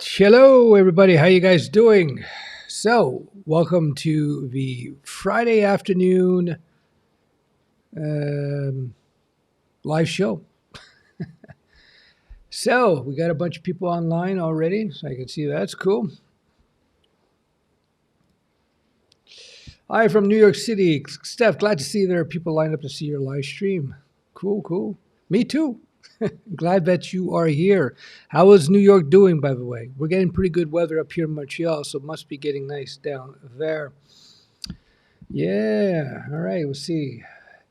Hello, everybody. How you guys doing? So, welcome to the Friday afternoon um, live show. So, we got a bunch of people online already, so I can see that's cool. Hi from New York City, Steph. Glad to see there are people lined up to see your live stream. Cool, cool. Me too. Glad that you are here. How is New York doing, by the way? We're getting pretty good weather up here in Montreal, so it must be getting nice down there. Yeah. All right. We'll see.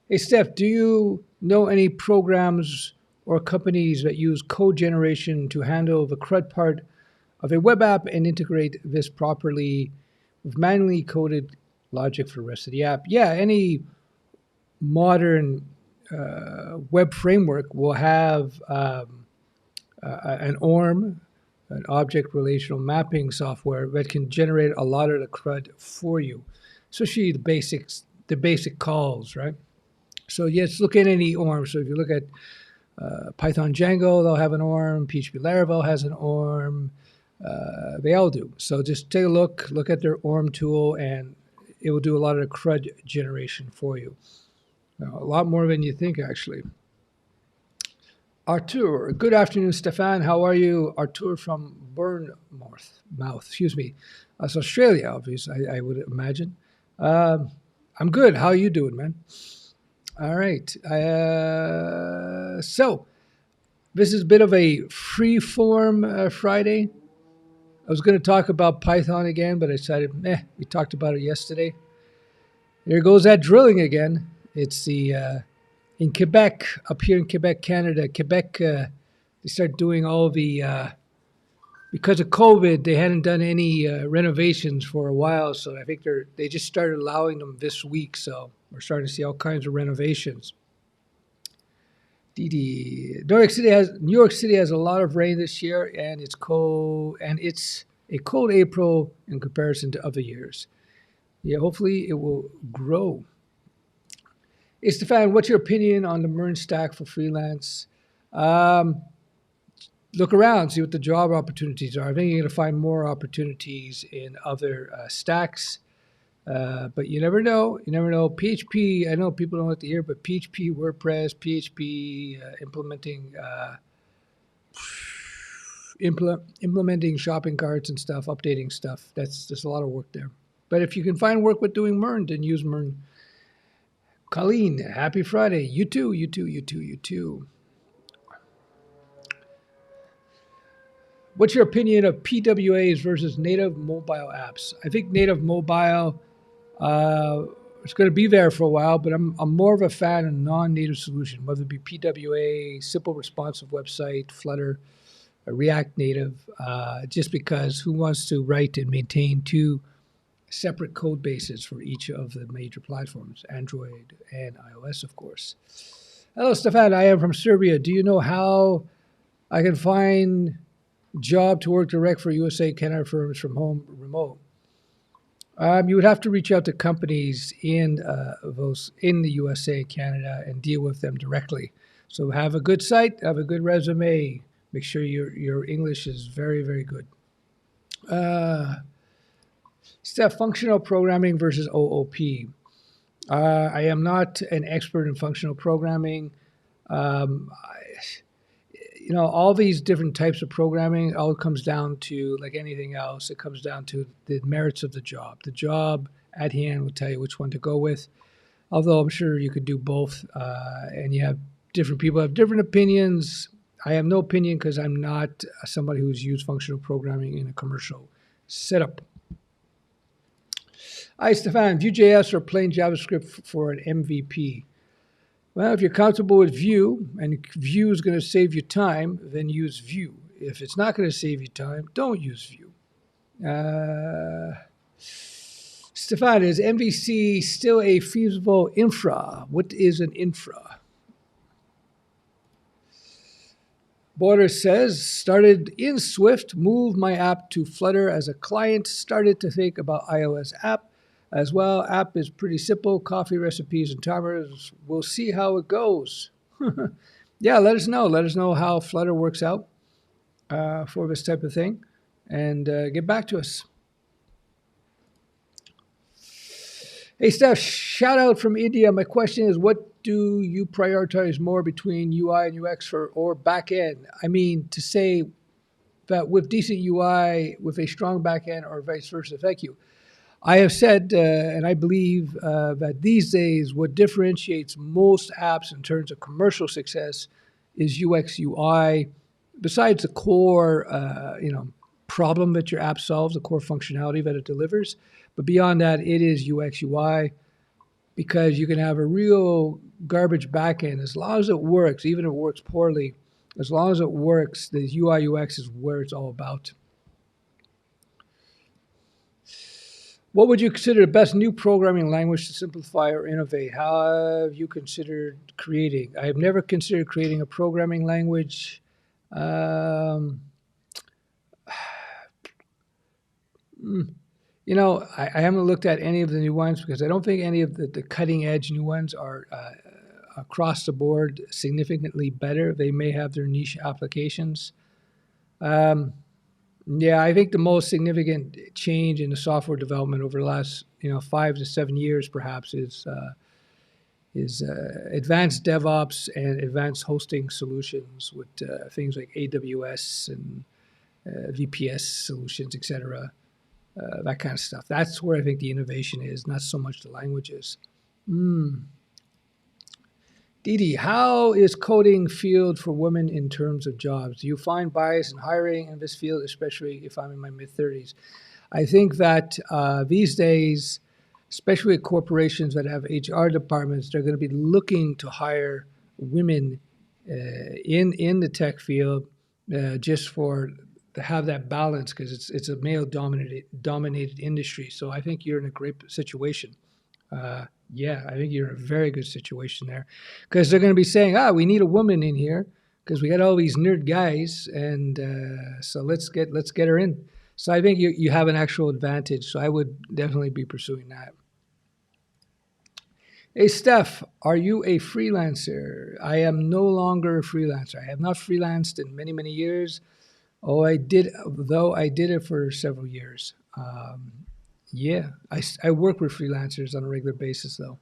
Hey, Steph, do you know any programs or companies that use code generation to handle the CRUD part of a web app and integrate this properly with manually coded logic for the rest of the app? Yeah, any modern web framework will have an ORM, an object relational mapping software that can generate a lot of the CRUD for you, especially the basic calls, right? So yes, look at any ORM. So if you look at Python Django, they'll have an ORM. PHP Laravel has an ORM. They all do. So just take a look at their ORM tool, and it will do a lot of the CRUD generation for you. A lot more than you think, actually. Artur, good afternoon, Stefan. How are you? Artur from Bournemouth, excuse me. That's Australia, obviously, I would imagine. I'm good. How are you doing, man? All right. So this is a bit of a free form Friday. I was going to talk about Python again, but I decided, we talked about it yesterday. There goes that drilling again. It's in Quebec, up here in Quebec, Canada. Quebec, they start doing all the, because of COVID, they hadn't done any renovations for a while. So I think they just started allowing them this week. So we're starting to see all kinds of renovations. New York City has a lot of rain this year, and it's cold, and it's a cold April in comparison to other years. Yeah, hopefully it will grow. Hey, Stefan, what's your opinion on the Marin stack for freelance? Look around, see what the job opportunities are. I think you're going to find more opportunities in other stacks. But you never know. You never know. PHP, I know people don't like to hear, but PHP, WordPress, PHP, implementing shopping carts and stuff, updating stuff. There's a lot of work there. But if you can find work with doing Mern, then use Mern. Colleen, happy Friday. You too, you too, you too, you too. What's your opinion of PWAs versus native mobile apps? I think native mobile it's going to be there for a while, but I'm more of a fan of non-native solution, whether it be PWA, simple responsive website, Flutter, React Native, just because who wants to write and maintain two separate code bases for each of the major platforms, Android and iOS, of course. Hello, Stefan. I am from Serbia. Do you know how I can find job to work direct for USA, Canada firms from home, remote? You would have to reach out to companies in the USA, Canada, and deal with them directly. So have a good site, have a good resume. Make sure your English is very, very good. Steph, functional programming versus OOP. I am not an expert in functional programming. All these different types of programming, all comes down to, like anything else, it comes down to the merits of the job. The job at hand will tell you which one to go with. Although I'm sure you could do both, and you have different people have different opinions. I have no opinion because I'm not somebody who's used functional programming in a commercial setup. Hi, Stefan. Vue.js or plain JavaScript for an MVP? Well, if you're comfortable with Vue and Vue is going to save you time, then use Vue. If it's not going to save you time, don't use Vue. Stefan, is MVC still a feasible infra? What is an infra? Border says, started in Swift, moved my app to Flutter as a client, started to think about iOS app as well. App is pretty simple, coffee recipes and timers. We'll see how it goes. Yeah, let us know. Let us know how Flutter works out for this type of thing. and get back to us. Hey, Steph, shout out from India. My question is, what do you prioritize more between UI and UX or back end? I mean, to say that with decent UI, with a strong back end, or vice versa. Thank you. I have said, and I believe that these days, what differentiates most apps in terms of commercial success is UX UI. Besides the core, problem that your app solves, the core functionality that it delivers, but beyond that, it is UX UI, because you can have a real garbage backend as long as it works, even if it works poorly. As long as it works, the UI UX is where it's all about. What would you consider the best new programming language to simplify or innovate? How have you considered creating? I have never considered creating a programming language. I haven't looked at any of the new ones because I don't think any of the cutting edge new ones are across the board significantly better. They may have their niche applications. Yeah, I think the most significant change in the software development over the last 5 to 7 years perhaps is advanced DevOps and advanced hosting solutions with things like AWS and VPS solutions, etc. That kind of stuff. That's where I think the innovation is, not so much the languages. Didi, how is coding field for women in terms of jobs? Do you find bias in hiring in this field, especially if I'm in my mid-30s? I think that these days, especially at corporations that have HR departments, they're going to be looking to hire women in the tech field just to have that balance, because it's a male-dominated industry. So I think you're in a great situation. Yeah, I think you're in a very good situation there, because they're going to be saying, we need a woman in here because we got all these nerd guys, and so let's get her in. So I think you have an actual advantage. So I would definitely be pursuing that. Hey, Steph, are you a freelancer? I am no longer a freelancer. I have not freelanced in many, many years. Oh, I did it for several years. Yeah, I work with freelancers on a regular basis, though.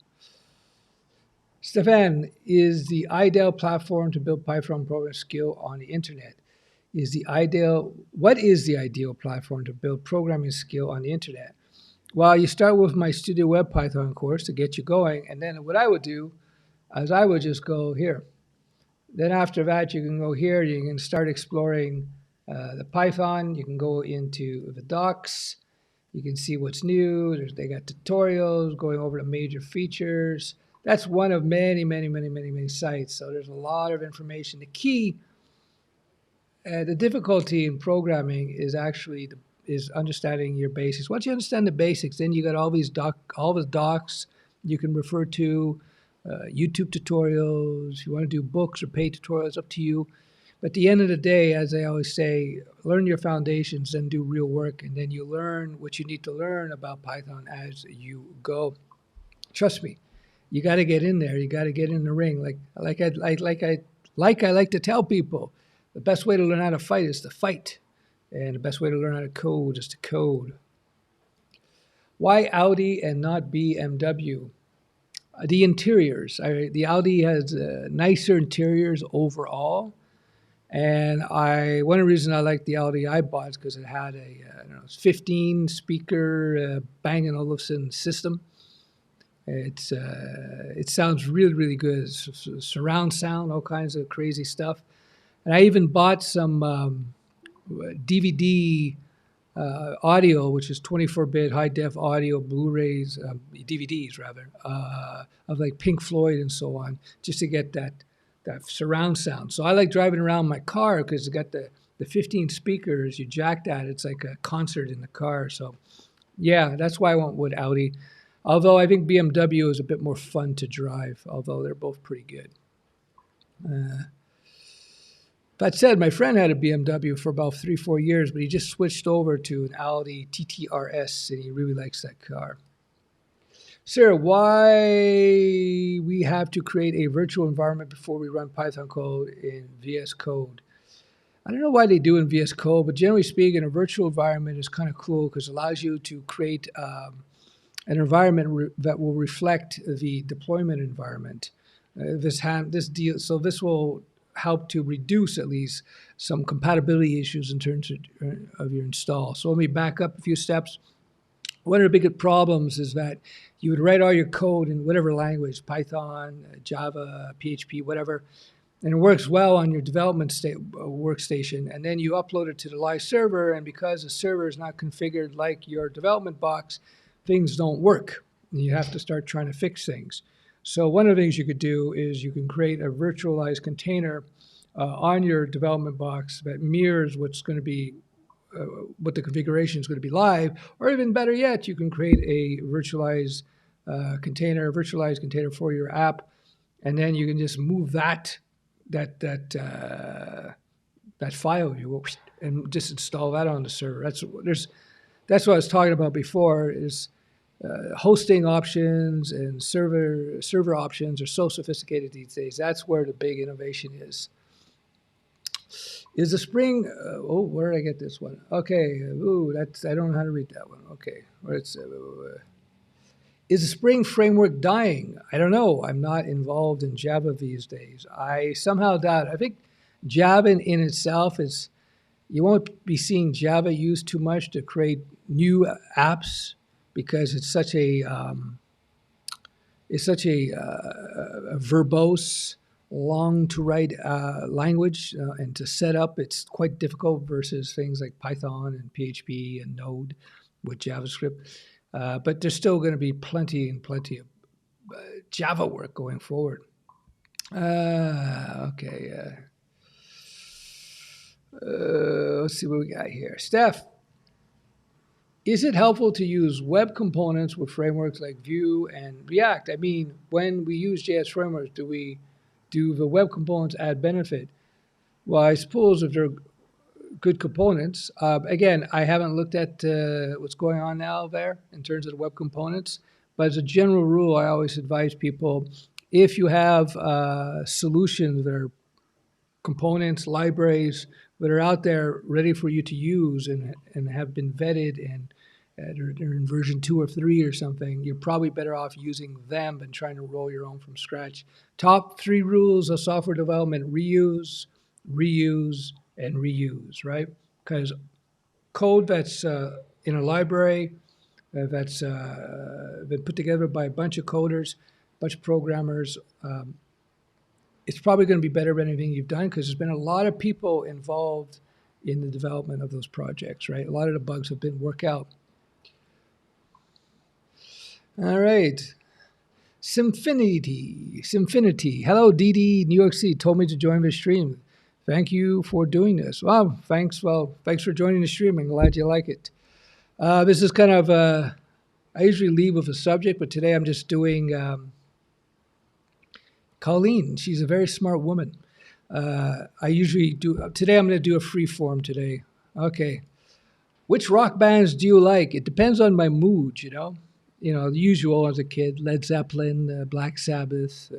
Stefan, is the ideal platform to build Python programming skill on the internet? What is the ideal platform to build programming skill on the internet? Well, you start with my StudioWeb Python course to get you going, and then what I would do is I would just go here. Then after that, you can go here. You can start exploring the Python. You can go into the docs. You can see what's new. They got tutorials going over the major features. That's one of many, many, many, many, many sites. So there's a lot of information. The key, the difficulty in programming is actually is understanding your basics. Once you understand the basics, then you got all the docs you can refer to, YouTube tutorials. If you want to do books or paid tutorials, up to you. But at the end of the day, as I always say, learn your foundations, then do real work, and then you learn what you need to learn about Python as you go. Trust me, you got to get in there. You got to get in the ring. Like I like to tell people, the best way to learn how to fight is to fight, and the best way to learn how to code is to code. Why Audi and not BMW? The interiors. The Audi has nicer interiors overall. And one of the reasons I like the Audi I bought is because it had a 15 speaker Bang & Olufsen system. It sounds really, really good. It's surround sound, all kinds of crazy stuff. And I even bought some DVD audio, which is 24-bit high-def audio, Blu-rays, DVDs rather, of like Pink Floyd and so on, just to get that surround sound. So I like driving around my car because it's got the 15 speakers. You jack that, it's like a concert in the car. So yeah, that's why I went with Audi. Although I think BMW is a bit more fun to drive, although they're both pretty good. That said, my friend had a BMW for about 3-4 years, but he just switched over to an Audi TT-RS, and he really likes that car. Sir, why we have to create a virtual environment before we run Python code in VS Code? I don't know why they do in VS Code, but generally speaking, a virtual environment is kind of cool because it allows you to create an environment that will reflect the deployment environment. So this will help to reduce at least some compatibility issues in terms of your install. So let me back up a few steps. One of the big problems is that you would write all your code in whatever language, Python, Java, PHP, whatever, and it works well on your development workstation. And then you upload it to the live server, and because the server is not configured like your development box, things don't work. And you have to start trying to fix things. So one of the things you could do is you can create a virtualized container on your development box that mirrors what's going to be what the configuration is going to be live, or even better yet, you can create a virtualized container for your app, and then you can just move that file and just install that on the server. That's what I was talking about before. Is hosting options and server options are so sophisticated these days. That's where the big innovation is. Is the Spring? Where did I get this one? Okay, I don't know how to read that one. Okay, is the Spring framework dying? I don't know. I'm not involved in Java these days. I somehow doubt. I think Java in itself is. You won't be seeing Java used too much to create new apps because it's such a verbose, long to write language, and to set up it's quite difficult versus things like Python and PHP and Node with JavaScript. But there's still going to be plenty of Java work going forward. Okay. Let's see what we got here. Steph, is it helpful to use web components with frameworks like Vue and React? I mean, when we use JS frameworks, do the web components add benefit? Well, I suppose if they're good components, again, I haven't looked at what's going on now there in terms of the web components, but as a general rule, I always advise people, if you have solutions that are components, libraries that are out there ready for you to use and have been vetted and they're in version 2 or 3 or something, you're probably better off using them than trying to roll your own from scratch. Top 3 rules of software development: reuse, reuse, and reuse, right? Because code that's in a library that's been put together by a bunch of coders, a bunch of programmers, it's probably going to be better than anything you've done because there's been a lot of people involved in the development of those projects, right? A lot of the bugs have been worked out. All right. Symfinity. Hello, DD, New York City, told me to join the stream. Thank you for doing this. Wow, thanks for joining the stream. I'm glad you like it. This is kind of, I usually leave with a subject, but today I'm just doing Colleen. She's a very smart woman. I usually do, today I'm going to do a free form today. Okay. Which rock bands do you like? It depends on my mood, you know. The usual as a kid: Led Zeppelin, Black Sabbath,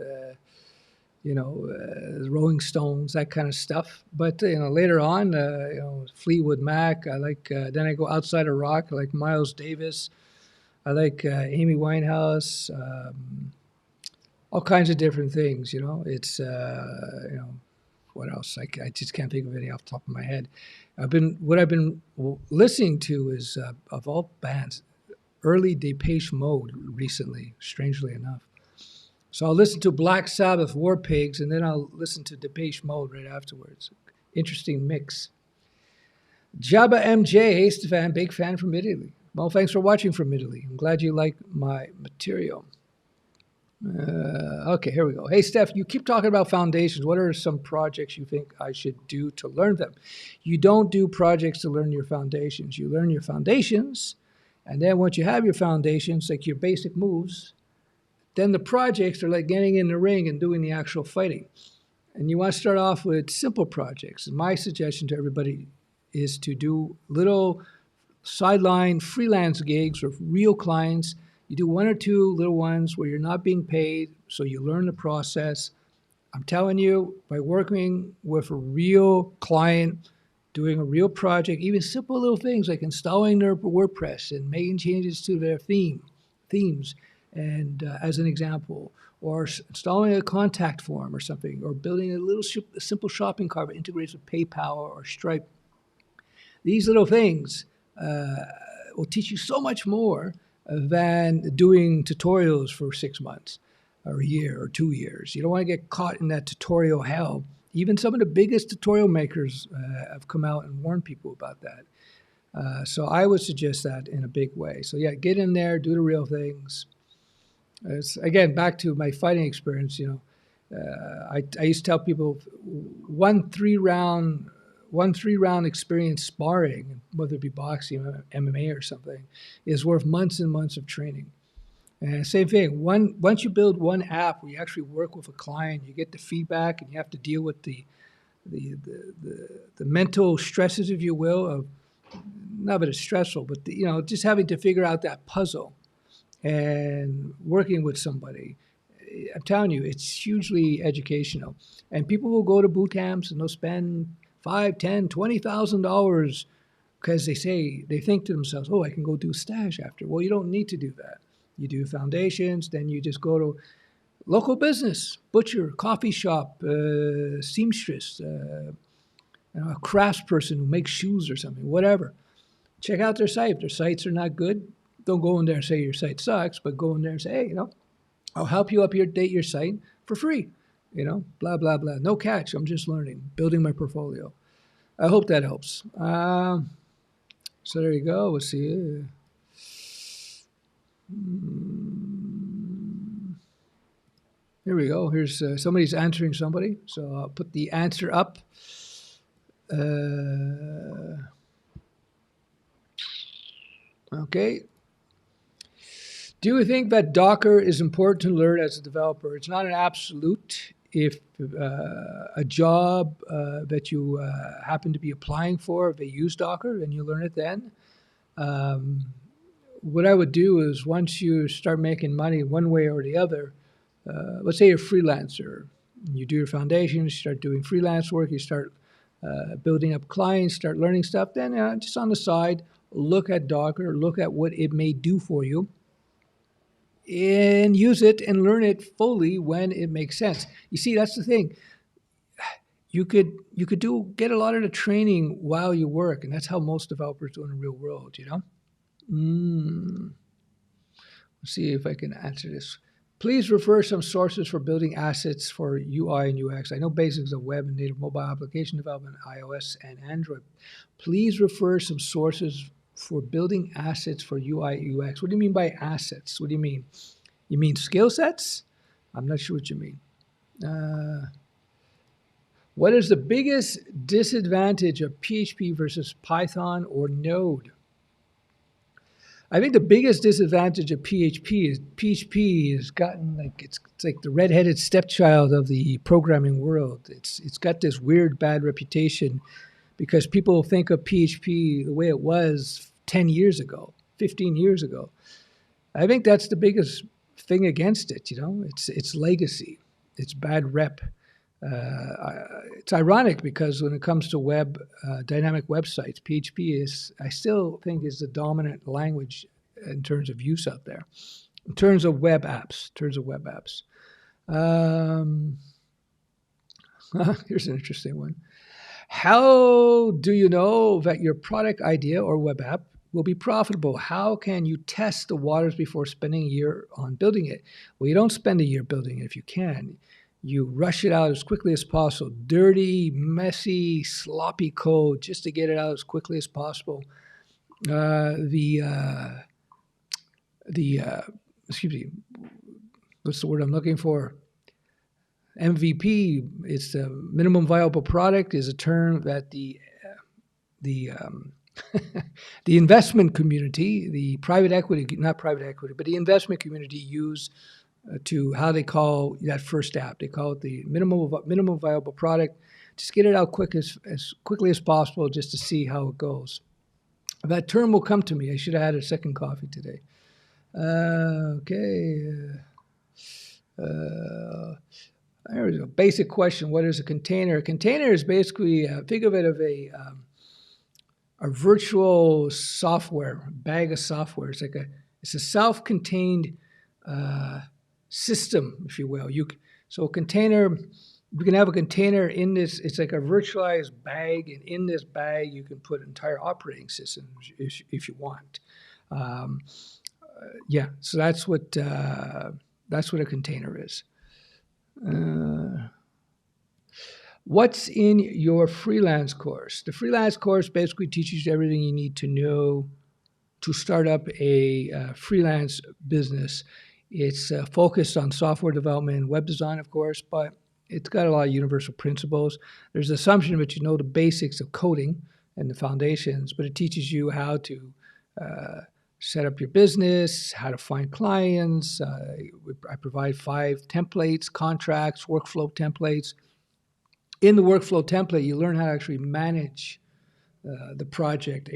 Rolling Stones, that kind of stuff. But later on, Fleetwood Mac. I like. Then I go outside of rock. I like Miles Davis. I like Amy Winehouse. All kinds of different things. It's what else? I just can't think of any off the top of my head. What I've been listening to is of all bands, early Depeche Mode recently, strangely enough. So I'll listen to Black Sabbath, War Pigs, and then I'll listen to Depeche Mode right afterwards. Interesting mix. Jabba MJ, hey Stefan, big fan from Italy. Well, thanks for watching from Italy. I'm glad you like my material. Okay, here we go. Hey Steph, you keep talking about foundations. What are some projects you think I should do to learn them? You don't do projects to learn your foundations. You learn your foundations, and then once you have your foundations, like your basic moves, then the projects are like getting in the ring and doing the actual fighting. And you want to start off with simple projects. And my suggestion to everybody is to do little sideline freelance gigs with real clients. You do 1 or 2 little ones where you're not being paid, so you learn the process. I'm telling you, by working with a real client, doing a real project, even simple little things like installing their WordPress and making changes to their themes, and as an example, or installing a contact form or something, or building a little a simple shopping cart that integrates with PayPal or Stripe. These little things will teach you so much more than doing tutorials for 6 months or a year or 2 years. You don't want to get caught in that tutorial hell. Even some of the biggest tutorial makers have come out and warned people about that. So I would suggest that in a big way. So yeah, get in there, do the real things. Again, back to my fighting experience, I used to tell people one three round experience sparring, whether it be boxing, or MMA or something, is worth months and months of training. And same thing, once you build one app where you actually work with a client, you get the feedback and you have to deal with the mental stresses, if you will, of not that it's stressful, but just having to figure out that puzzle and working with somebody. I'm telling you, it's hugely educational. And people will go to boot camps and they'll spend $5, $10, $20,000 because they think to themselves, oh, I can go do stash after. Well, you don't need to do that. You do foundations, then you just go to local business, butcher, coffee shop, seamstress, a craftsperson who makes shoes or something, whatever. Check out their site. If their sites are not good, don't go in there and say your site sucks, but go in there and say, hey, I'll help you update your site for free. Blah, blah, blah. No catch. I'm just learning, building my portfolio. I hope that helps. So there you go. We'll see. Here we go. Here's somebody's answering somebody. So I'll put the answer up. Okay. Do you think that Docker is important to learn as a developer? It's not an absolute. If a job that you happen to be applying for, if they use Docker, then you learn it then. What I would do is once you start making money one way or the other, let's say you're a freelancer, you do your foundations, you start doing freelance work, you start building up clients, start learning stuff, then just on the side, look at Docker, look at what it may do for you, and use it and learn it fully when it makes sense. You see, that's the thing. You could get a lot of the training while you work, and that's how most developers do in the real world, Let's see if I can answer this. Please refer some sources for building assets for UI and UX. I know basics of web and native mobile application development, iOS and Android. Please refer some sources for building assets for UI, UX. What do you mean by assets? What do you mean? You mean skill sets? I'm not sure what you mean. What is the biggest disadvantage of PHP versus Python or Node? I think the biggest disadvantage of PHP has gotten it's like the redheaded stepchild of the programming world. It's got this weird bad reputation because people think of PHP the way it was 10 years ago, 15 years ago. I think that's the biggest thing against it, it's legacy, it's bad rep. It's ironic because when it comes to dynamic websites, PHP I still think is the dominant language in terms of use out there, in terms of web apps. Here's an interesting one. How do you know that your product idea or web app will be profitable? How can you test the waters before spending a year on building it? Well, you don't spend a year building it if you can. You rush it out as quickly as possible. Dirty, messy, sloppy code just to get it out as quickly as possible. Excuse me, what's the word I'm looking for? MVP, it's the minimum viable product, is a term that the investment community, the private equity, not private equity, but the investment community use to how they call that first app. They call it the minimum viable product. Just get it out as quickly as possible just to see how it goes. That term will come to me. I should have had a second coffee today. Okay. There we go. Basic question: what is a container? A container is basically think of it of a virtual software bag of software. It's a self-contained system, if you will. So a container. You can have a container in this. It's like a virtualized bag, and in this bag you can put entire operating systems if you want. Yeah, so that's what a container is. What's in your freelance course? The freelance course basically teaches you everything you need to know to start up a freelance business. It's focused on software development and web design, of course, but it's got a lot of universal principles. There's an assumption that you know the basics of coding and the foundations, but it teaches you how to set up your business, how to find clients. I provide 5 templates, contracts, workflow templates. In the workflow template, you learn how to actually manage a project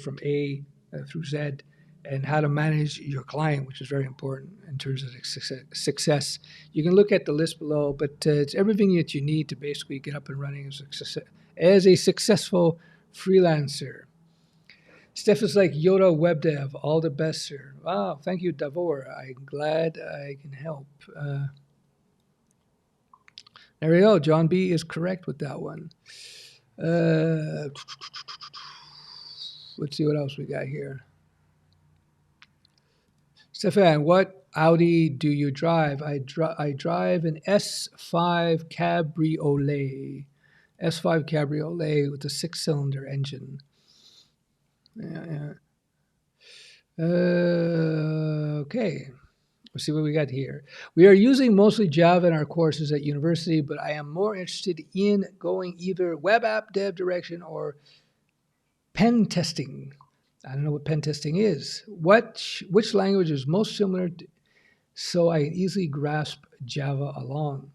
from A through Z, and how to manage your client, which is very important in terms of success. You can look at the list below, but it's everything that you need to basically get up and running as a successful freelancer. Steph is like Yoda web dev. All the best, sir. Wow, thank you, Davor. I'm glad I can help. There we go. John B is correct with that one. Let's see what else we got here. Stefan, what Audi do you drive? I drive an S5 Cabriolet. S5 Cabriolet with a 6-cylinder engine. Yeah. Okay. Let's see what we got here. We are using mostly Java in our courses at university, but I am more interested in going either web app dev direction or pen testing. I don't know what pen testing is. Which language is most similar so I can easily grasp Java along?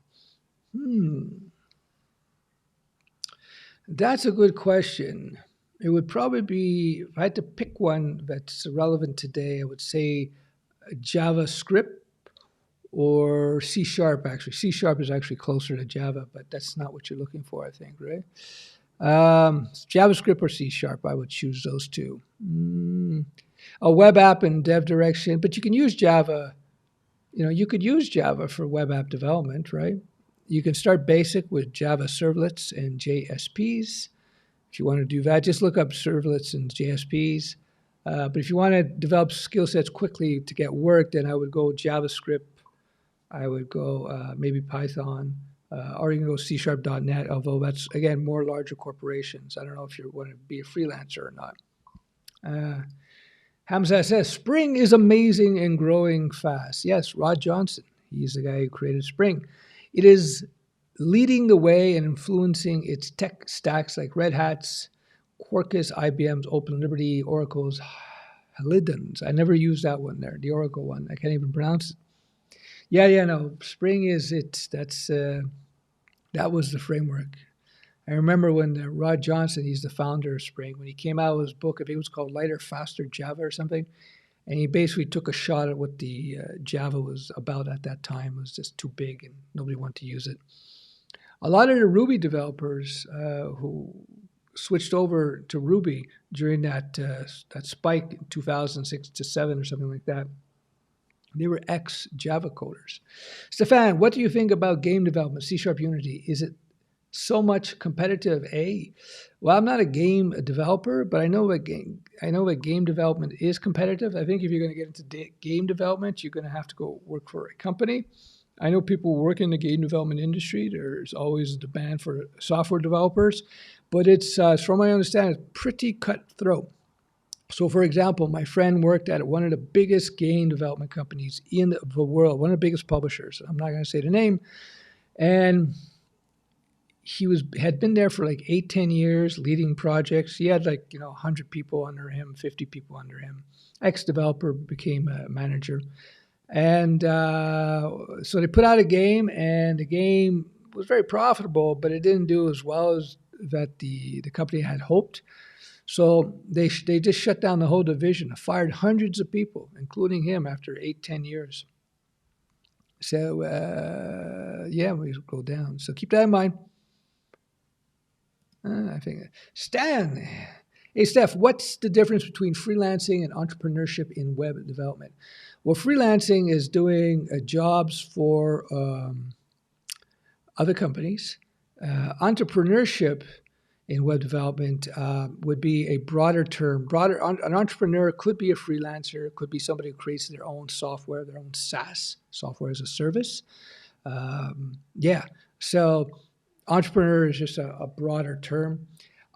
That's a good question. It would probably be, if I had to pick one that's relevant today, I would say JavaScript or C#, actually. C# is actually closer to Java, but that's not what you're looking for, I think, right? JavaScript or C#, I would choose those two. A web app and dev direction, but you can use Java. You could use Java for web app development, right? You can start basic with Java servlets and JSPs. If you want to do that, just look up servlets and JSPs. But if you want to develop skill sets quickly to get work, then I would go JavaScript. I would go maybe Python, or you can go C#.net, although that's, again, more larger corporations. I don't know if you want to be a freelancer or not. Hamza says, Spring is amazing and growing fast. Yes, Rod Johnson. He's the guy who created Spring. It is leading the way and influencing its tech stacks like Red Hat's, Quarkus, IBM's, OpenLiberty, Oracle's, Halidon's. I never used that one there, the Oracle one. I can't even pronounce it. Yeah, no. Spring is it. That was the framework. I remember when Rod Johnson, he's the founder of Spring, when he came out with his book, I think it was called Lighter, Faster Java or something, and he basically took a shot at what the Java was about at that time. It was just too big and nobody wanted to use it. A lot of the Ruby developers who switched over to Ruby during that spike in 2006 to 7 or something like that, they were ex-Java coders. Stefan, what do you think about game development, C# Unity? Is it so much competitive? Well, I'm not a game developer, but I know that game development is competitive. I think if you're going to get into game development, you're going to have to go work for a company. I know people work in the game development industry. There's always a demand for software developers, but it's, from my understanding, it's pretty cutthroat. So, for example, my friend worked at one of the biggest game development companies in the world, one of the biggest publishers. I'm not going to say the name. And he had been there for like 8-10 years, leading projects. He had 100 people under him, 50 people under him. Ex-developer became a manager. And so they put out a game, and the game was very profitable, but it didn't do as well as that the company had hoped. So they just shut down the whole division, fired hundreds of people, including him, after 8-10 years. So, yeah, we go down. So keep that in mind. I think Stan. Hey, Steph, what's the difference between freelancing and entrepreneurship in web development? Well, freelancing is doing jobs for other companies. Entrepreneurship in web development would be a broader term. An entrepreneur could be a freelancer, could be somebody who creates their own software, their own SaaS, software as a service. Yeah, so entrepreneur is just a broader term.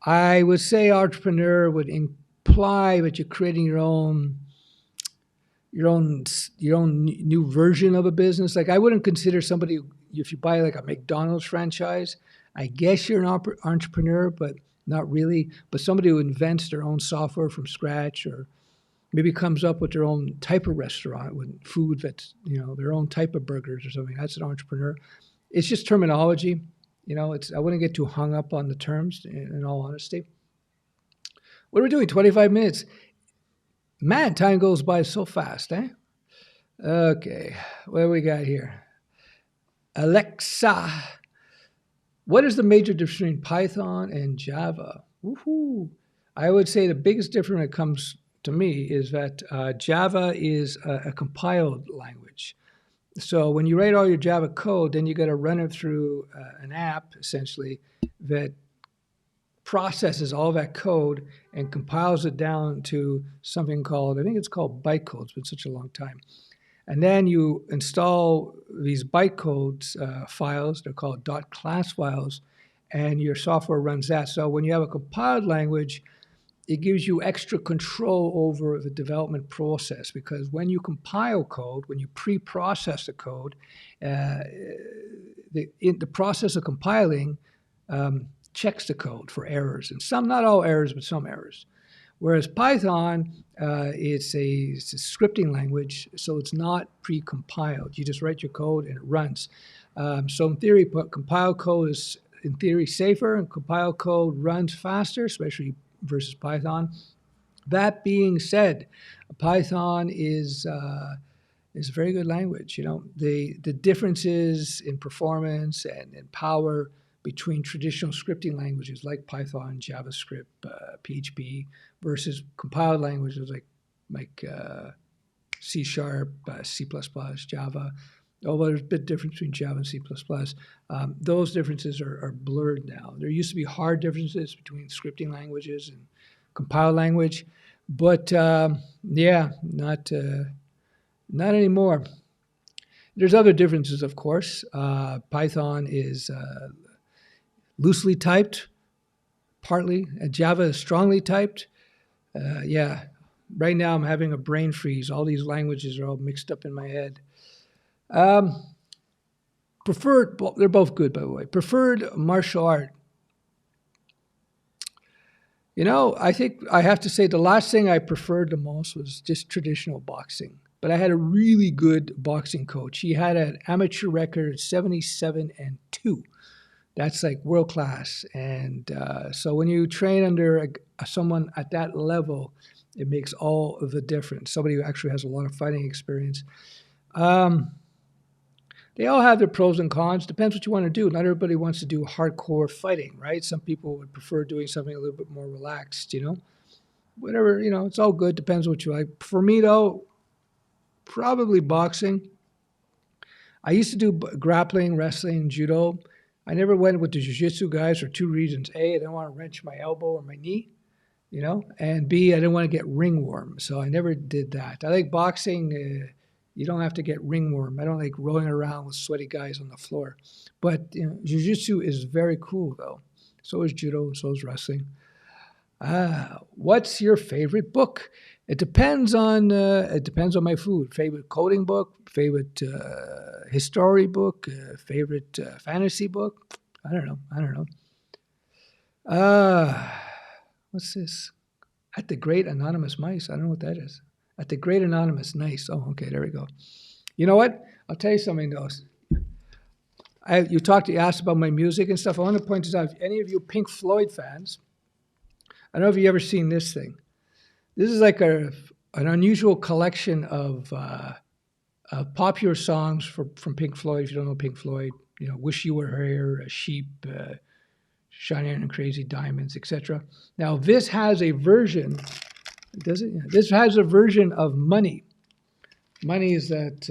I would say entrepreneur would imply that you're creating your own new version of a business. Like I wouldn't consider somebody, if you buy like a McDonald's franchise, I guess you're an entrepreneur, but not really. But somebody who invents their own software from scratch, or maybe comes up with their own type of restaurant with food that's, their own type of burgers or something. That's an entrepreneur. It's just terminology. I wouldn't get too hung up on the terms, in all honesty. What are we doing? 25 minutes. Man, time goes by so fast, eh? Okay, what do we got here? Alexa, what is the major difference between Python and Java? Woohoo! I would say the biggest difference when it comes to me is that Java is a compiled language. So when you write all your Java code, then you got to run it through an app, essentially, that processes all that code and compiles it down to something called, I think it's called bytecode. It's been such a long time. And then you install these bytecodes files, they're called .class files, and your software runs that. So when you have a compiled language, it gives you extra control over the development process, because when you compile code, when you pre-process the code, the process of compiling checks the code for errors, and some, not all errors, but some errors. Whereas Python, it's a scripting language, so it's not pre-compiled. You just write your code and it runs. So in theory, compiled code is in theory safer, and compiled code runs faster, especially versus Python. That being said, Python is a very good language. The differences in performance and in power between traditional scripting languages like Python, JavaScript, PHP, versus compiled languages like C#, C++, Java. Although there's a bit difference between Java and C++, those differences are blurred now. There used to be hard differences between scripting languages and compiled language, but yeah, not anymore. There's other differences, of course. Python is loosely typed, partly, and Java is strongly typed. Yeah, right now I'm having a brain freeze. All these languages are all mixed up in my head. Preferred, they're both good, by the way. Preferred martial art. I think I have to say the last thing I preferred the most was just traditional boxing. But I had a really good boxing coach. He had an amateur record 77-2. That's like world class. And so when you train under someone at that level, it makes all of the difference. Somebody who actually has a lot of fighting experience. They all have their pros and cons. Depends what you want to do. Not everybody wants to do hardcore fighting, right? Some people would prefer doing something a little bit more relaxed, Whatever, it's all good. Depends what you like. For me, though, probably boxing. I used to do grappling, wrestling, judo. I never went with the jiu-jitsu guys for two reasons. A, I didn't want to wrench my elbow or my knee, and B, I didn't want to get ringworm. So I never did that. I like boxing. You don't have to get ringworm. I don't like rolling around with sweaty guys on the floor. But jiu-jitsu is very cool, though. So is judo, so is wrestling. What's your favorite book? It depends on my food. Favorite coding book, favorite history book, favorite fantasy book. I don't know. What's this? At the Great Anonymous Mice. I don't know what that is. At the Great Anonymous. Nice. Oh, okay, there we go. You know what? I'll tell you something, though. You asked about my music and stuff. I want to point this out. If any of you Pink Floyd fans, I don't know if you've ever seen this thing. This is like an unusual collection of Popular songs from Pink Floyd. If you don't know Pink Floyd, "Wish You Were Here," "Sheep," "Shining and Crazy Diamonds," etc. Now this has a version. Does it? Yeah. This has a version of "Money." "Money" is that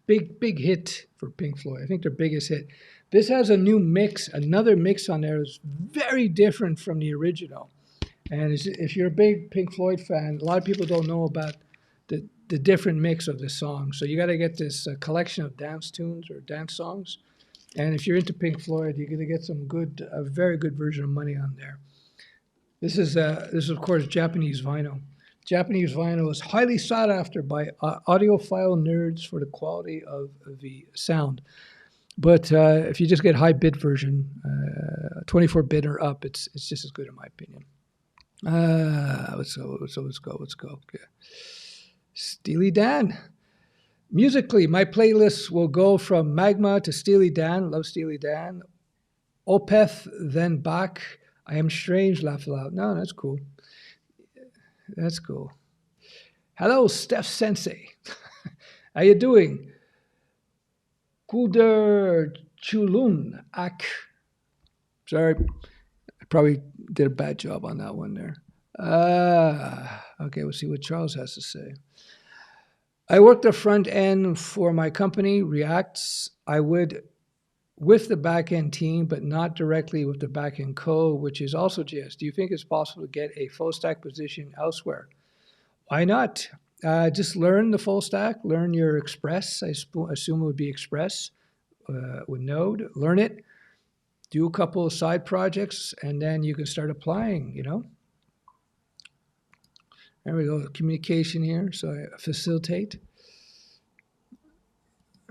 big hit for Pink Floyd. I think their biggest hit. This has a new mix, another mix on there that's very different from the original. And if you're a big Pink Floyd fan, a lot of people don't know about the different mix of the song. So you got to get this collection of dance tunes or dance songs. And if you're into Pink Floyd, you're going to get a very good version of "Money" on there. This is of course Japanese vinyl. Japanese vinyl is highly sought after by audiophile nerds for the quality of the sound. But if you just get high bit version, 24-bit or up, it's just as good in my opinion. Let's go. Okay. Steely Dan. Musically, my playlists will go from Magma to Steely Dan. Love Steely Dan. Opeth, then Bach. I Am Strange, laugh aloud. No, that's cool. That's cool. Hello, Steph Sensei. How you doing? Kuder Chulun Ak. Sorry, I probably did a bad job on that one there. Okay, we'll see what Charles has to say. I work the front end for my company, Reacts. I would with the back-end team, but not directly with the back-end code, which is also JS. Do you think it's possible to get a full stack position elsewhere? Why not? Just learn the full stack, learn your Express. I assume it would be Express with Node. Learn it, do a couple of side projects, and then you can start applying, There we go, communication here, so I facilitate.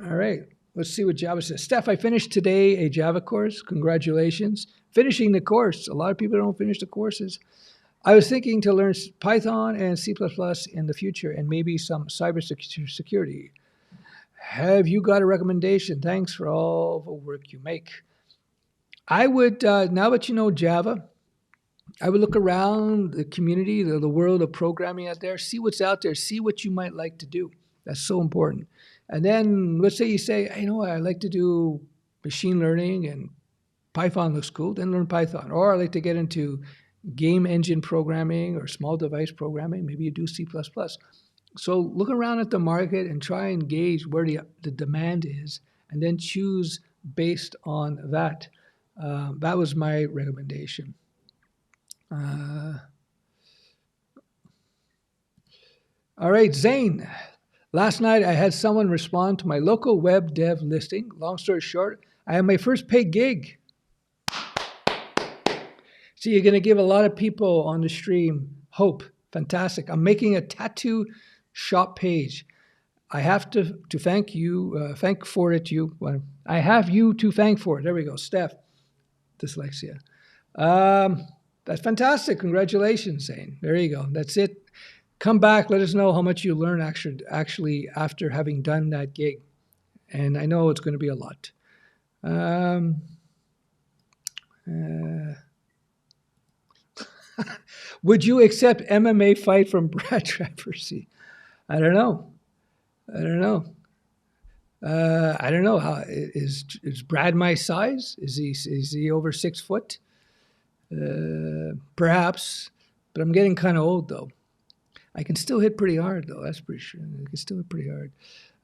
All right, let's see what Java says. Steph, I finished today a Java course. Congratulations. Finishing the course. A lot of people don't finish the courses. I was thinking to learn Python and C++ in the future and maybe some cybersecurity. Have you got a recommendation? Thanks for all the work you make. I would, now that you know Java, I would look around the community, the world of programming out there, see what's out there, see what you might like to do. That's so important. And then let's say you say, hey, I like to do machine learning and Python looks cool, then learn Python. Or I like to get into game engine programming or small device programming, maybe you do C++. So look around at the market and try and gauge where the demand is and then choose based on that. That was my recommendation. All right, Zane. Last night I had someone respond to my local web dev listing. Long story short, I have my first paid gig. So you're going to give a lot of people on the stream hope. Fantastic. I'm making a tattoo shop page. I have to thank you, thank for it. I have you to thank for it. There we go. Steph, dyslexia. That's fantastic. Congratulations, Zane. There you go. That's it. Come back. Let us know how much you learn actually after having done that gig. And I know it's going to be a lot. Would you accept MMA fight from Brad Traversy? I don't know. I don't know. How is Brad my size? Is he over 6 foot? Perhaps, but I'm getting kind of old though. I can still hit pretty hard though. That's pretty sure. I can still hit pretty hard.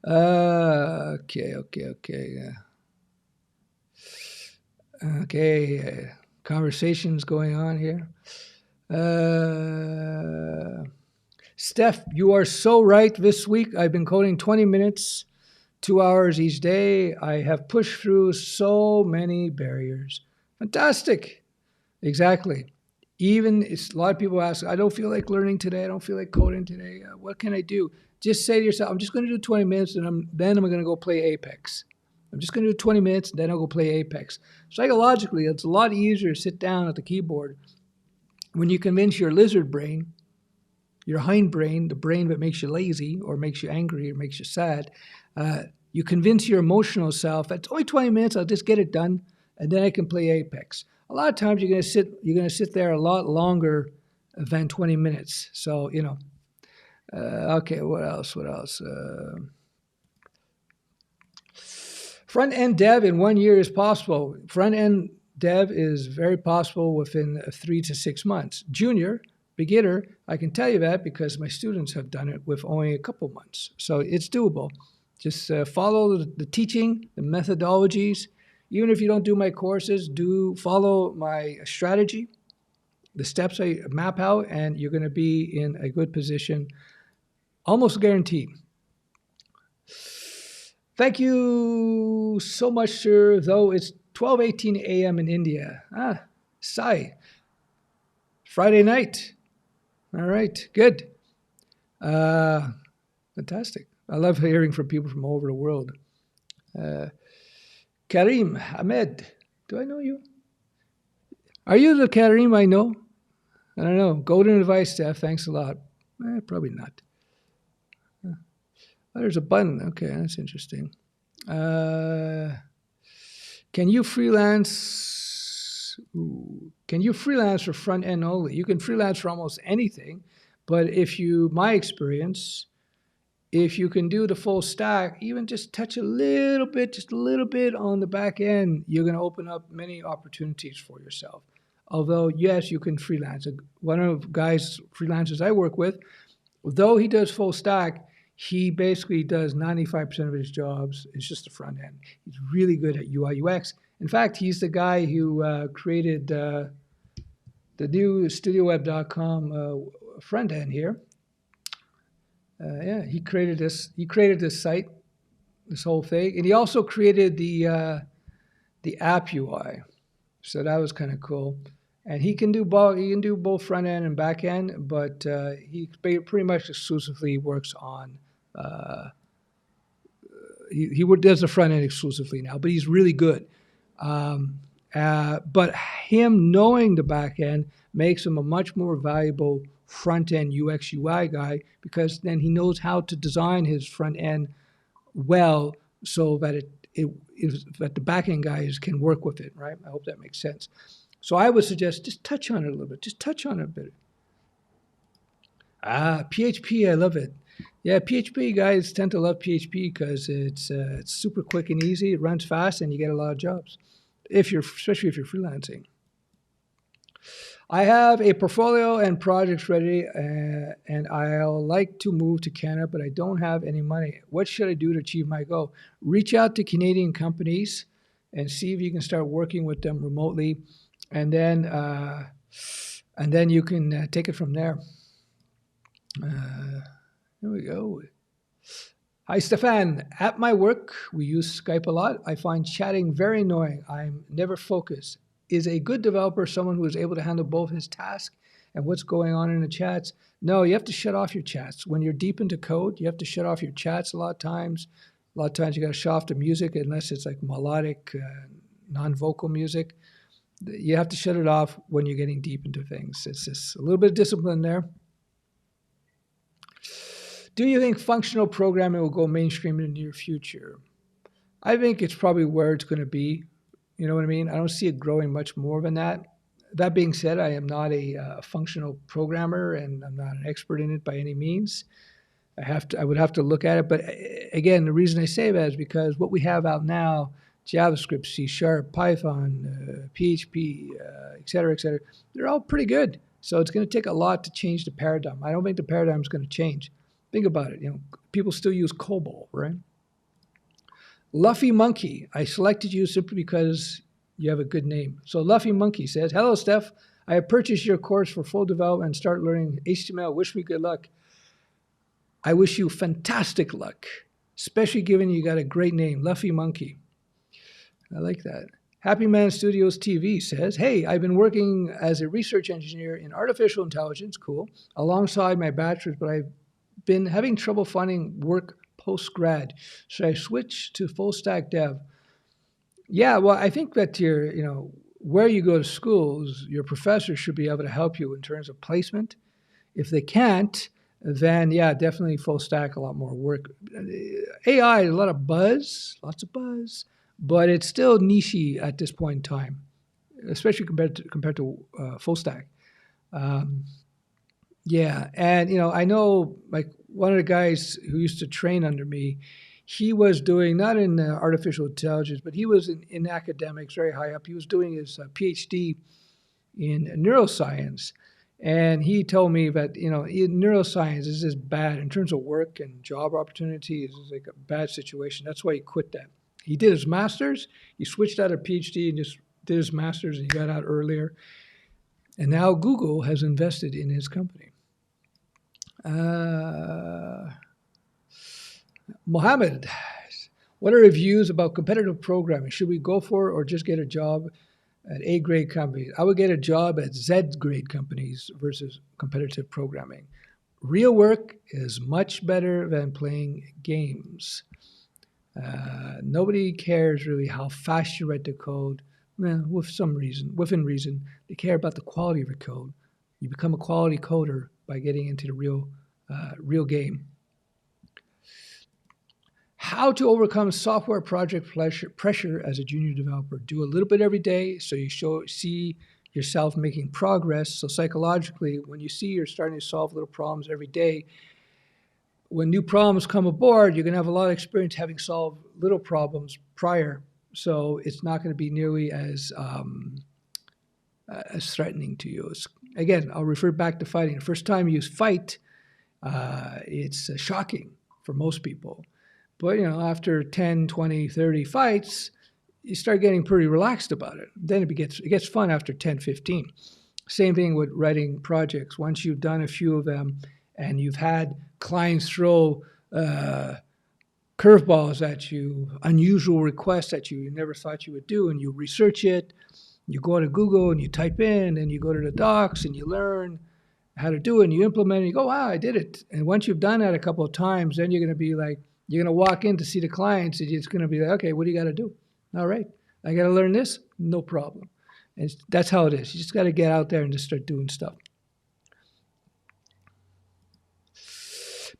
Okay. Okay. Conversations going on here. Steph, you are so right. This week I've been coding 20 minutes, 2 hours each day. I have pushed through so many barriers. Fantastic. Exactly. Even a lot of people ask, I don't feel like learning today. I don't feel like coding today. What can I do? Just say to yourself, I'm just going to do 20 minutes and then I'm going to go play Apex. I'm just going to do 20 minutes and then I'll go play Apex. Psychologically, it's a lot easier to sit down at the keyboard when you convince your lizard brain, your hindbrain, the brain that makes you lazy or makes you angry or makes you sad, you convince your emotional self, it's only 20 minutes, I'll just get it done, and then I can play Apex. A lot of times you're going to sit there a lot longer than 20 minutes. So, okay, what else? Front-end dev in 1 year is possible. Front-end dev is very possible within 3 to 6 months. Junior, beginner, I can tell you that because my students have done it with only a couple months. So it's doable. Just follow the teaching, the methodologies. Even if you don't do my courses, do follow my strategy, the steps I map out, and you're going to be in a good position, almost guaranteed. Thank you so much, sir, though it's 12:18 a.m. in India. Sai. Friday night. All right, good. Fantastic. I love hearing from people from all over the world. Karim, Ahmed, do I know you? Are you the Karim I know? I don't know. Golden advice, Steph. Thanks a lot. Probably not. Oh, there's a button. Okay, that's interesting. Can you freelance? Can you freelance for front end only? You can freelance for almost anything, but my experience, if you can do the full stack, even just touch just a little bit on the back end, you're going to open up many opportunities for yourself. Although, yes, you can freelance. One of the guys, freelancers I work with, though he does full stack, he basically does 95% of his jobs. It's just the front end. He's really good at UI UX. In fact, he's the guy who created the new StudioWeb.com front end here. He created this. He created this site, this whole thing, and he also created the app UI. So that was kind of cool. And he can do both. He can do both front end and back end, but he pretty much exclusively works on. He does the front end exclusively now, but he's really good. But him knowing the back end makes him a much more valuable front end UX UI guy, because then he knows how to design his front end well so that that the back end guys can work with it, right? I hope that makes sense. So I would suggest just touch on it a little bit. Just touch on it a bit. PHP, I love it. Yeah, PHP guys tend to love PHP because it's super quick and easy. It runs fast, and you get a lot of jobs. Especially if you're freelancing. I have a portfolio and projects ready, and I'll like to move to Canada, but I don't have any money. What should I do to achieve my goal? Reach out to Canadian companies and see if you can start working with them remotely, and then you can take it from there. Here we go. Hi, Stefan. At my work, we use Skype a lot. I find chatting very annoying. I'm never focused. Is a good developer someone who is able to handle both his task and what's going on in the chats? No, you have to shut off your chats. When you're deep into code, you have to shut off your chats a lot of times. A lot of times you got to shut off the music unless it's like melodic, non-vocal music. You have to shut it off when you're getting deep into things. It's just a little bit of discipline there. Do you think functional programming will go mainstream in the near future? I think it's probably where it's going to be. You know what I mean? I don't see it growing much more than that. That being said, I am not a functional programmer, and I'm not an expert in it by any means. I would have to look at it. But again, the reason I say that is because what we have out now, JavaScript, C#, Python, PHP, et cetera, they're all pretty good. So it's going to take a lot to change the paradigm. I don't think the paradigm is going to change. Think about it. People still use COBOL, right? Luffy Monkey, I selected you simply because you have a good name. So Luffy Monkey says, hello, Steph. I have purchased your course for full development and start learning HTML. Wish me good luck. I wish you fantastic luck, especially given you got a great name, Luffy Monkey. I like that. Happy Man Studios TV says, hey, I've been working as a research engineer in artificial intelligence, cool, alongside my bachelor's, but I've been having trouble finding work post-grad. Should I switch to full stack dev? Yeah, well, I think that where you go to schools, your professors should be able to help you in terms of placement. If they can't, then yeah, definitely full stack, a lot more work. AI, a lot of buzz, lots of buzz, but it's still niche-y at this point in time, especially compared to full stack. Yeah, and I know like one of the guys who used to train under me, He was doing, not in artificial intelligence, but he was in academics, very high up. He was doing his PhD in neuroscience. And he told me that, in neuroscience is just bad in terms of work and job opportunities. It's like a bad situation. That's why he quit that. He did his master's. He switched out of PhD and just did his master's, and he got out earlier. And now Google has invested in his company. Mohammed, what are your views about competitive programming? Should we go for it or just get a job at A-grade companies? I would get a job at Z-grade companies versus competitive programming. Real work is much better than playing games. Nobody cares really how fast you write the code. Within reason. They care about the quality of your code. You become a quality coder by getting into the real game. How to overcome software project pressure as a junior developer. Do a little bit every day so you see yourself making progress. So psychologically, when you see you're starting to solve little problems every day, when new problems come aboard, you're going to have a lot of experience having solved little problems prior. So it's not going to be nearly as threatening to you. Again, I'll refer back to fighting. The first time you fight, it's shocking for most people. But, after 10, 20, 30 fights, you start getting pretty relaxed about it. Then it gets fun after 10, 15. Same thing with writing projects. Once you've done a few of them and you've had clients throw curveballs at you, unusual requests that you never thought you would do, and you research it, you go to Google and you type in, and you go to the docs and you learn how to do it, and you implement it, and you go, wow, I did it. And once you've done that a couple of times, then you're going to be like, you're going to walk in to see the clients, and it's going to be like, okay, what do you got to do? All right, I got to learn this? No problem. And that's how it is. You just got to get out there and just start doing stuff.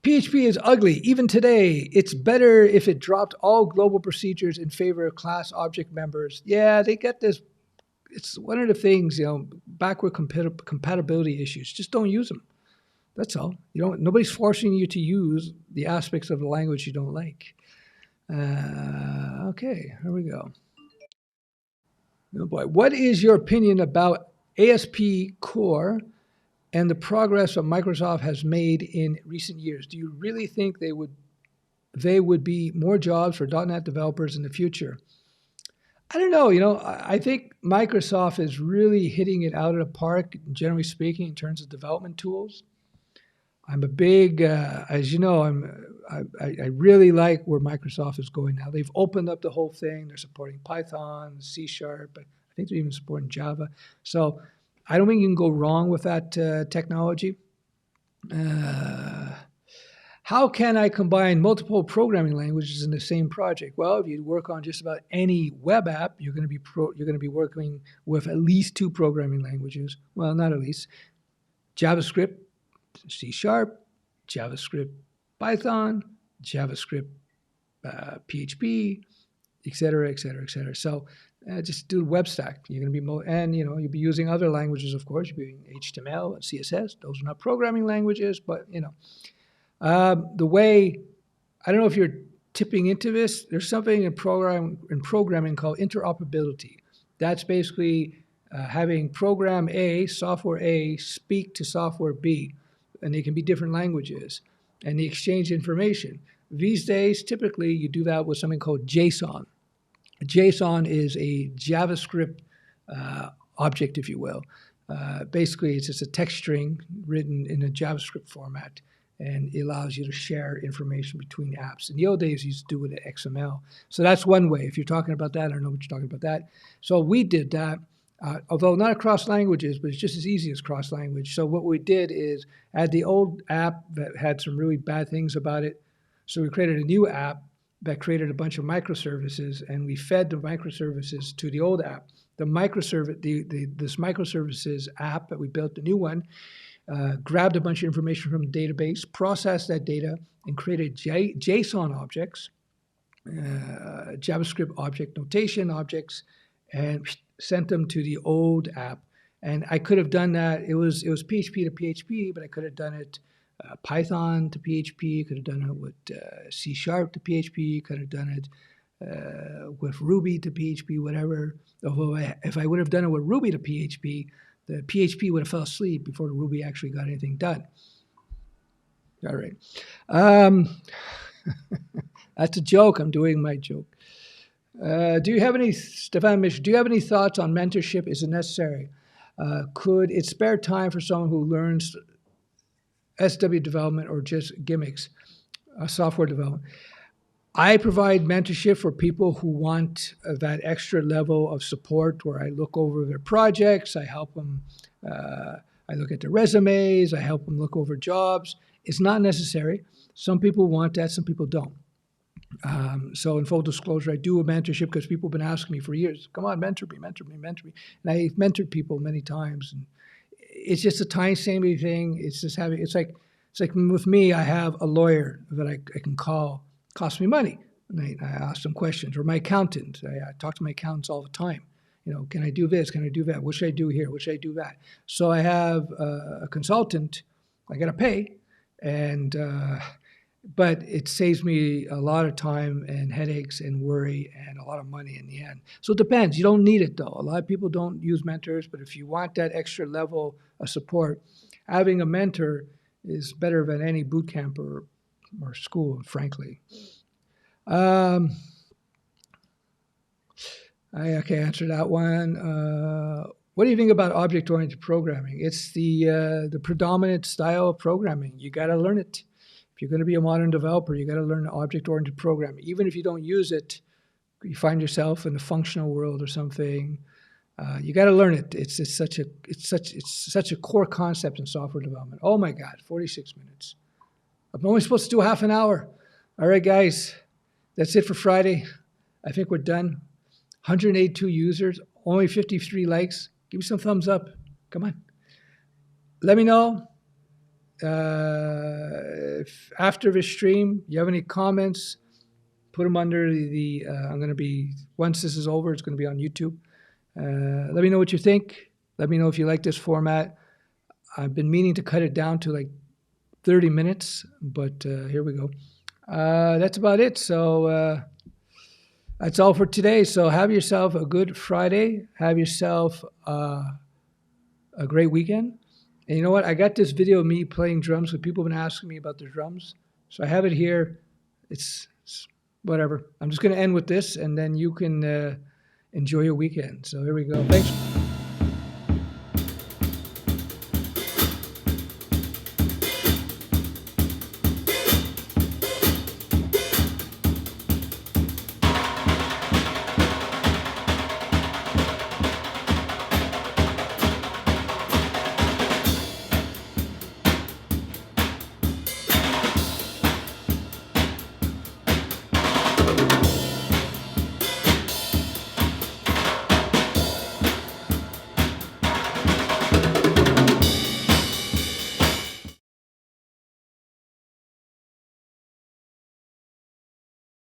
PHP is ugly. Even today, it's better if it dropped all global procedures in favor of class object members. Yeah, they get this. It's one of the things, backward compatibility issues. Just don't use them. That's all. Nobody's forcing you to use the aspects of the language you don't like. Okay, here we go. Oh boy, what is your opinion about ASP Core and the progress that Microsoft has made in recent years? Do you really think they would be more jobs for .NET developers in the future? I don't know. I think Microsoft is really hitting it out of the park, generally speaking, in terms of development tools. I'm a big, as you know, I really like where Microsoft is going now. They've opened up the whole thing. They're supporting Python, C#, but I think they're even supporting Java. So I don't think you can go wrong with that technology. How can I combine multiple programming languages in the same project? Well, if you work on just about any web app, you're going to be working with at least 2 programming languages. Well, not at least. JavaScript, C#, JavaScript, Python, JavaScript, PHP, et cetera, et cetera, et cetera. So just do web stack. You're going to be and you'll be using other languages, of course. You'll be using HTML and CSS. Those are not programming languages, but the way, I don't know if you're tipping into this. There's something in programming called interoperability. That's basically having program A, software A, speak to software B, and they can be different languages, and they exchange information. These days, typically, you do that with something called JSON. JSON is a JavaScript object, if you will. Basically, it's just a text string written in a JavaScript format, and it allows you to share information between apps. In the old days, you used to do it in XML. So that's one way. If you're talking about that, I don't know what you're talking about that. So we did that, although not across languages, but it's just as easy as cross language. So what we did is add the old app that had some really bad things about it. So we created a new app that created a bunch of microservices, and we fed the microservices to the old app. This microservices app that we built, the new one, grabbed a bunch of information from the database, processed that data, and created JSON objects, JavaScript object notation objects, and sent them to the old app. And I could have done that. It was PHP to PHP, but I could have done it Python to PHP, could have done it with C# to PHP, could have done it with Ruby to PHP, whatever. Although if I would have done it with Ruby to PHP, the PHP would have fell asleep before the Ruby actually got anything done. All right. That's a joke. I'm doing my joke. Do you have any, Stefan, do you have any thoughts on mentorship? Is it necessary? Could it spare time for someone who learns SW development or just gimmicks, software development? I provide mentorship for people who want that extra level of support where I look over their projects, I help them, I look at their resumes, I help them look over jobs. It's not necessary. Some people want that, some people don't. So in full disclosure, I do a mentorship because people have been asking me for years, come on, mentor me, mentor me, mentor me. And I've mentored people many times. And it's just a time-saving thing. It's just having, it's like with me, I have a lawyer that I can call. Costs me money. And I ask them questions. Or my accountant. I talk to my accountants all the time. You know, can I do this? Can I do that? What should I do here? What should I do that? So I have a consultant. I got to pay. And but it saves me a lot of time and headaches and worry and a lot of money in the end. So it depends. You don't need it, though. A lot of people don't use mentors, but if you want that extra level of support, having a mentor is better than any boot camp or school, frankly. I can answer that one. What do you think about object-oriented programming? It's the predominant style of programming. You got to learn it. If you're going to be a modern developer, you got to learn object-oriented programming. Even if you don't use it, you find yourself in the functional world or something. You got to learn it. It's such a core concept in software development. Oh my God, 46 minutes. I'm only supposed to do half an hour. All right, guys, that's it for Friday. I think we're done. 182 users, only 53 likes. Give me some thumbs up. Come on. Let me know if after this stream you have any comments. Put them under the I'm going to be, once this is over, it's going to be on YouTube. Let me know what you think. Let me know if you like this format. I've been meaning to cut it down to like 30 minutes, but here we go. That's about it. So that's all for today. So have yourself a good Friday. Have yourself a great weekend. And you know what? I got this video of me playing drums, because people have been asking me about the drums. So I have it here. It's whatever. I'm just going to end with this, and then you can enjoy your weekend. So here we go. Thanks.